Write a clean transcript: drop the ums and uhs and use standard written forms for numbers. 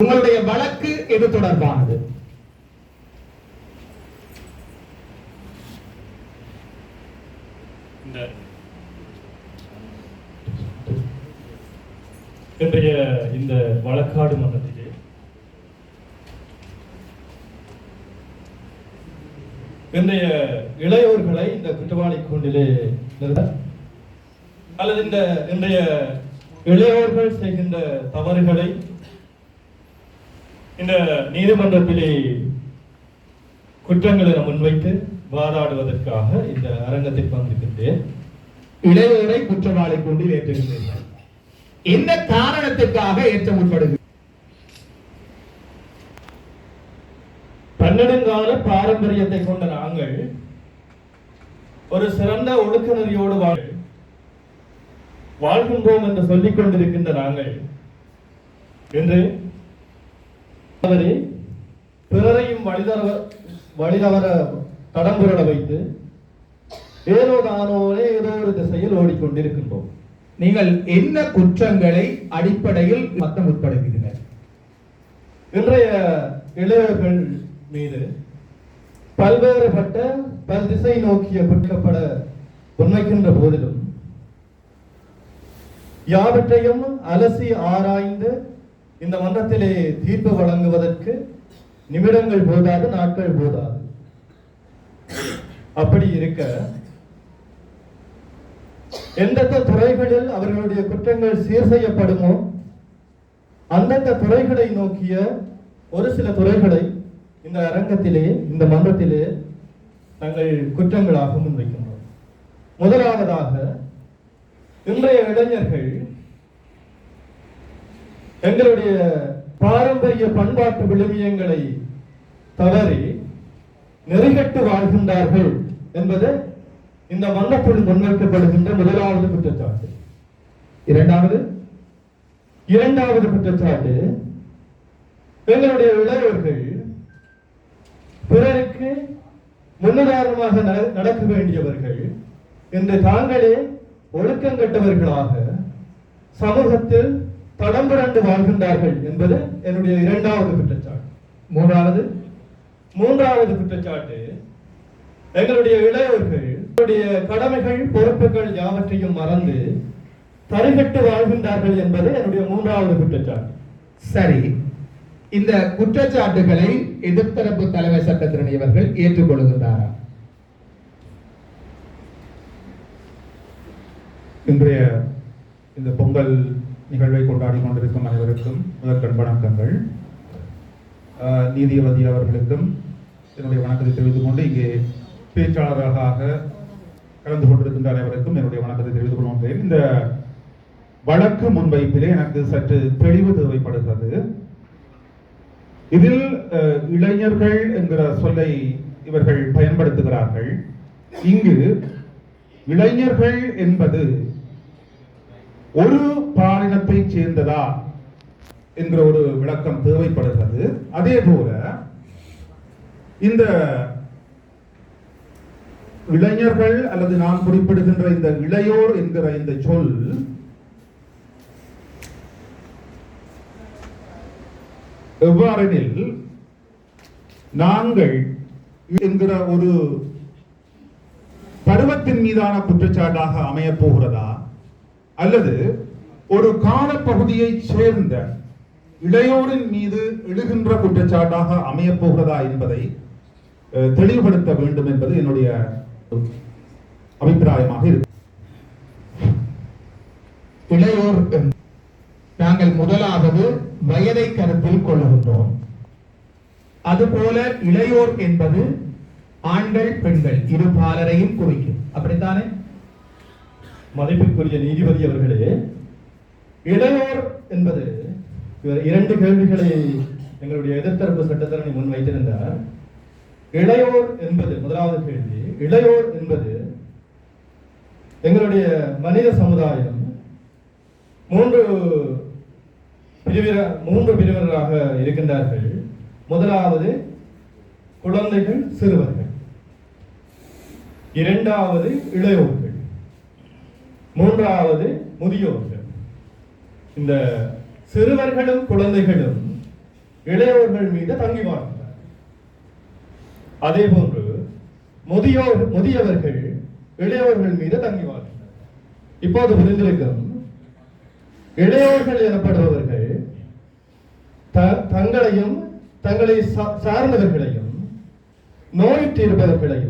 உங்களுடைய வழக்கு எது தொடர்பானது? இன்றைய இந்த வழக்காடு மன்றத்திலே இன்றைய இளையோர்களை இந்த குற்றவாளி கூண்டிலே நிறுத்த அல்லது இன்றைய இளையோர்கள் செய்கின்ற தவறுகளை இந்த நீதிமன்றத்திலே குற்றங்களை முன்வைத்து வாதாடுவதற்காக இந்த அரங்கத்திற்கு வந்திருக்கின்றேன். இளையோரை குற்றவாளி கூண்டில் ஏற்றுகின்றீர்கள். என்ன காரணத்துக்காக ஏற்ற முற்படுகிறது? பன்னெடுங்கால பாரம்பரியத்தை கொண்ட நாங்கள் ஒரு சிறந்த ஒழுக்க நெறியோடு வாழ்கின்றோம் என்று சொல்லிக் கொண்டிருக்கின்ற நாங்கள் இன்று பிறரையும் வழிதவர தடம்புரள வைத்து ஏதோ தானோனே ஏதோ ஒரு திசையில் ஓடிக்கொண்டிருக்கின்றோம். நீங்கள் என்ன குற்றங்களை அடிப்படையில் மத்தம் உட்படுகிறீர்கள்? இன்றைய இளையர்கள் மீது பல்வேறுபட்ட பல் திசை நோக்கிய குற்றப்பட முன்வைக்கின்ற போதிலும் யாவற்றையும் அலசி ஆராய்ந்து இந்த மன்றத்திலே தீர்ப்பு வழங்குவதற்கு நிமிடங்கள் போதாது, நாட்கள் போதாது. அப்படி இருக்க எந்தெந்த துறைகளில் அவர்களுடைய குற்றங்கள் சீர் செய்யப்படுமோ அந்தந்த துறைகளை நோக்கிய ஒரு சில துறைகளை இந்த அரங்கத்திலே, இந்த மன்றத்திலே நாங்கள் குற்றங்களாக முன்வைக்கின்றோம். முதலாவதாக, இன்றைய இளைஞர்கள் எங்களுடைய பாரம்பரிய பண்பாட்டு விழுமியங்களை தவறி நெறிகட்டு வாழ்கின்றார்கள் என்பது இந்த மன்றத்தில் முன்வைக்கப்படுகின்ற முதலாவது குற்றச்சாட்டு. இரண்டாவது குற்றச்சாட்டு, எங்களுடைய இளைஞர்கள் பிறருக்கு முன்னுதாரணமாக நடக்க வேண்டியவர்கள் என்று தாங்களே ஒழுக்கங்கட்டவர்களாக சமூகத்தில் தடம்புரண்டு வாழ்கின்றார்கள் என்பது என்னுடைய இரண்டாவது குற்றச்சாட்டு. மூன்றாவது குற்றச்சாட்டு, எங்களுடைய இளையோர்கள் கடமைகள் பொறுப்புகள் யாவற்றையும் மறந்து தரிகட்டு வாழ்கின்றார்கள் என்பது என்னுடைய மூன்றாவது குற்றச்சாட்டு. சரி, இந்த குற்றச்சாட்டுகளை எதிர்த்தரப்பு தலைமை சட்டத்திரணி அவர்கள் ஏற்றுக்கொள்கின்றாரா? இன்றைய இந்த பொங்கல் நிகழ்வை கொண்டாடி கொண்டிருக்கும் அனைவருக்கும் முதற்கண் வணக்கங்கள். நீதிபதி அவர்களுக்கும் என்னுடைய வணக்கத்தை தெரிவித்துக் கொண்டு இங்கே பேச்சாளராக கலந்து கொண்டிருக்கின்ற அனைவருக்கும் என்னுடைய வணக்கத்தை தெரிவித்துக் கொள்கின்றேன். இந்த வழக்கு முன்வைப்பிலே எனக்கு சற்று தெளிவு தேவைப்படுகிறது. இதில் இளைஞர்கள் என்கிற சொல்லை இவர்கள் பயன்படுத்துகிறார்கள். இங்கு இளைஞர்கள் என்பது ஒரு பாலினத்தை சேர்ந்ததா என்கிற ஒரு விளக்கம் தேவைப்படுகிறது. அதே போல இந்த இளைஞர்கள் அல்லது நான் குறிப்பிடுகின்ற இந்த இளையோர் என்கிற இந்த சொல் எவ்வாறெனில் நாங்கள் என்கிற ஒரு பருவத்தின் மீதான குற்றச்சாட்டாக அமையப் போகிறதா அல்லது ஒரு காலப்பகுதியை சேர்ந்த இளையோரின் மீது எழுகின்ற குற்றச்சாட்டாக அமையப் போகிறதா என்பதை தெளிவுபடுத்த வேண்டும் என்பது என்னுடைய அபிப்பிராயமாக இருக்கு. இளையோர் நாங்கள் முதலாவது வயதை கருத்தில் கொள்ளுகின்றோம். அதுபோல இளையோர் என்பது ஆண்கள் பெண்கள் இரு பாலரையும் குறிக்கும். அப்படித்தானே? மதிப்பிற்குரிய நீதிபதி அவர்களே, இளையோர் என்பது இரண்டு கேள்விகளை எங்களுடைய எதிர்த்தரப்பு சட்டத்தரணி முன் வைத்திருந்தார். இளையோர் என்பது முதலாவது கேள்வி. இளையோர் என்பது எங்களுடைய மனித சமுதாயம் மூன்று பிரிவினராக இருக்கின்றார்கள். முதலாவது குழந்தைகள், சிறுவர்கள். இரண்டாவது இளையோர்கள். மூன்றாவது முதியோர்கள். இந்த சிறுவர்களும் குழந்தைகளும் இளையோர்கள் மீது தங்கி வாழ்கின்றனர். அதே போன்று முதியவர்கள் இளையோர்கள் மீது தங்கி வாழ்கின்றனர். இப்போது புரிந்திருக்கும், இளையோர்கள் எனப்படுபவர்கள் தங்களையும் தங்களை சார்ந்தவர்களையும் நோயுற்று இருப்பவர்களையும்